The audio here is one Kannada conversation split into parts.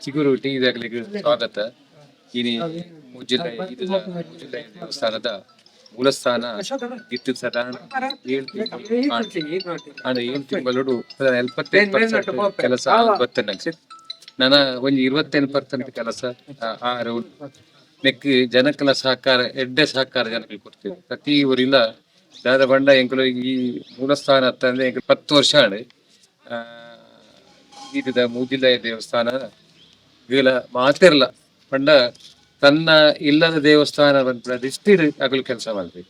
ಚಿಗುರು ಟಿ ಇದಾಗಲಿಕ್ಕೆ ಸ್ವಾಗತ. ಇನಿ ಮುಜುಲೈ ದೇವಸ್ಥಾನದ ಮೂಲಸ್ಥಾನ ಇತ್ತು ಸಾಧಾರಣ 7 ತಿಂಗಳು 75% ಕೆಲಸ ಬರ್ತೇನೆ. ನನ್ನ ಒಂದು 25% ಕೆಲಸ ನೆಕ್ ಜನಕಲ ಸಹಕಾರ ಎಡ್ಡೆ ಸಹಕಾರ ಜನಕ್ಕೆ ಕೊಡ್ತೇವೆ. ಪ್ರತಿ ಊರಿಲ್ಲ ದಾದ ಬಂಡ ಎಂಕಲು ಈ ಮೂಲಸ್ಥಾನ ಅಂತಂದ್ರೆ 10 ವರ್ಷ ಈದ ಮುಜಿಲೈ ದೇವಸ್ಥಾನ ಈಗಲ ಮಾತಿರಲ್ಲ ಪಂಡ ತನ್ನ ಇಲ್ಲದ ದೇವಸ್ಥಾನ ಪ್ರತಿಷ್ಠೆ ಆಗಲು ಕೆಲಸ ಮಾಡ್ಬೇಕು.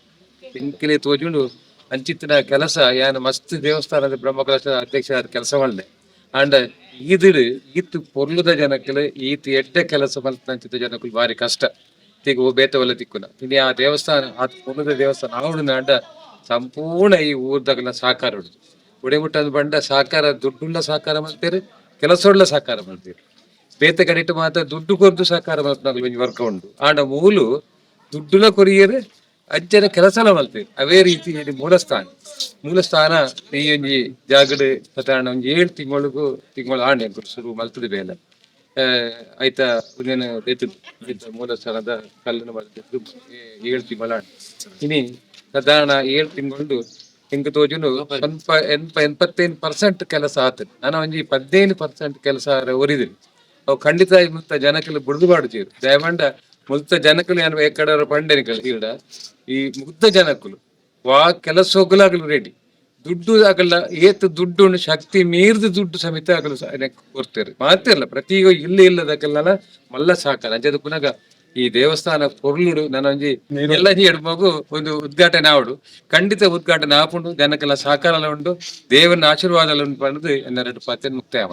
ಎಂಕಲೆ ತೋಜುಂಡು ಅಂಚಿತ್ತಿನ ಕೆಲಸ ಯಾನ ಮಸ್ತ್ ದೇವಸ್ಥಾನದ ಬ್ರಹ್ಮಕಲಶ ಅಧ್ಯಕ್ಷ ಕೆಲಸ ಮಾಡಿದೆ ಅಂಡ್ ಈದಿಡು ಈತ್ ಪೊರ್ಲುದ ಜನಕ್ಕಲು ಈತ್ ಎಡ್ಡೆ ಕೆಲಸ ಮಲ್ಪಂಚಿದ ಜನಕ್ಕಲು ಭಾರಿ ಕಷ್ಟ ತಿಗು ಬೇತವಲ್ಲ ತಿಕ್ಕುನ ಇನ್ನು ಆ ದೇವಸ್ಥಾನ ಆ ಪೊರ್ಲುದ ದೇವಸ್ಥಾನ ಅವಡು ಅಂಡ ಸಂಪೂರ್ಣ ಈ ಊರ್ದಾಗಲ ಸಹಕಾರ ಉಂಟು ಉಡೆಮುಟ್ಟದ ಬಂಡ ಸಹಕಾರ ದುಡ್ಡುಳ್ಳ ಸಹಕಾರ ಮಾಡ್ತೇವೆ, ಕೆಲಸವುಳ್ಳ ಸಹಕಾರ ಮಾಡ್ತೇವೆ. ಬೇತೆ ಕಡಿಟ್ಟು ಮಾತ್ರ ದುಡ್ಡು ಕೊರ್ದು ಸಹಕಾರ ಮಾಡ್ತಾರೆ ವರ್ಕ ಉಂಟು ಆಂಡ ಮೂಲು ದುಡ್ಡುಲ ಕೊರಿಯರು ಅಜ್ಜನ ಕೆಲಸನ ಮಲ್ತೇವೆ. ಅವೇ ರೀತಿ ಮೂಲಸ್ಥಾನ ಈ ಒಂಜಿ ಜಾಗಡ್ ಸಾಧಾರಣ ಒಂಜಿ 7 ತಿಂಗಳು ಆಂಡೆ ಶುರು ಮಲ್ತದ ಬೇಲೆ ಆಯ್ತಾ ಉದೇನು ಮೂಲಸ್ಥಾನದ ಕಲ್ಲನ್ನು ಮಲ್ತಿದ್ದು 7 ತಿಂಗಳು ಆಂಡೆ ಇನಿ ಸಾಧಾರಣ 7 ತಿಂಗಳು ಹೆಂಗ ತೋಜುನು ಸ್ವಲ್ಪ 85% ಕೆಲಸ ಆತದೆ. ನಾನು ಒಂಜಿ 15% ಕೆಲಸ ಒರಿದಿನಿ. ಅವು ಖಂಡಿತ ಮುಕ್ತ ಜನಕಲು ಬುಡ್ದು ಬಾಡುಚೀರು ದಯಮಾಂಡ ಮುಕ್ತ ಜನಕಲು ಏನು ಎಕ್ಕಡರ ಪಂಡೆನಿಕಲ್ ಈಡ ಈ ಮುಗ್ಧ ಜನಕಲು ವಾ ಕೆಲಸ ಹೋಗಲಾಗಲು ರೆಡಿ ದುಡ್ಡು ಆಗಲ್ಲ ಏತ್ ದುಡ್ಡು ಶಕ್ತಿ ಮೀರ್ದು ದುಡ್ಡು ಸಮೇತ ಆಗಲು ಕೊಡ್ತೇವೆ ಮಾತಿರಲ್ಲ ಪ್ರತಿ ಇಲ್ಲಿ ಇಲ್ಲದಕ್ಕೆಲ್ಲ ಮಲ್ಲ ಸಹಕಾರ ಅಂಚದ ಪುನಗ ಈ ದೇವಸ್ಥಾನ ಪೊರ್ಲುಡು ನನ್ನ ಒಂಜಿ ಎಲ್ಲ ಮಗು ಒಂದು ಉದ್ಘಾಟನೆ ಆವಡು ಖಂಡಿತ ಉದ್ಘಾಟನೆ ಆಪುಂಡು ಜನಕ್ಕೆಲ್ಲ ಸಹಕಾರ ಉಂಟು ದೇವನ ಆಶೀರ್ವಾದ ಉಂಟು ಅನ್ನೋದು 2 ಪತ್ತೆ ಮುಕ್ತಾಯ.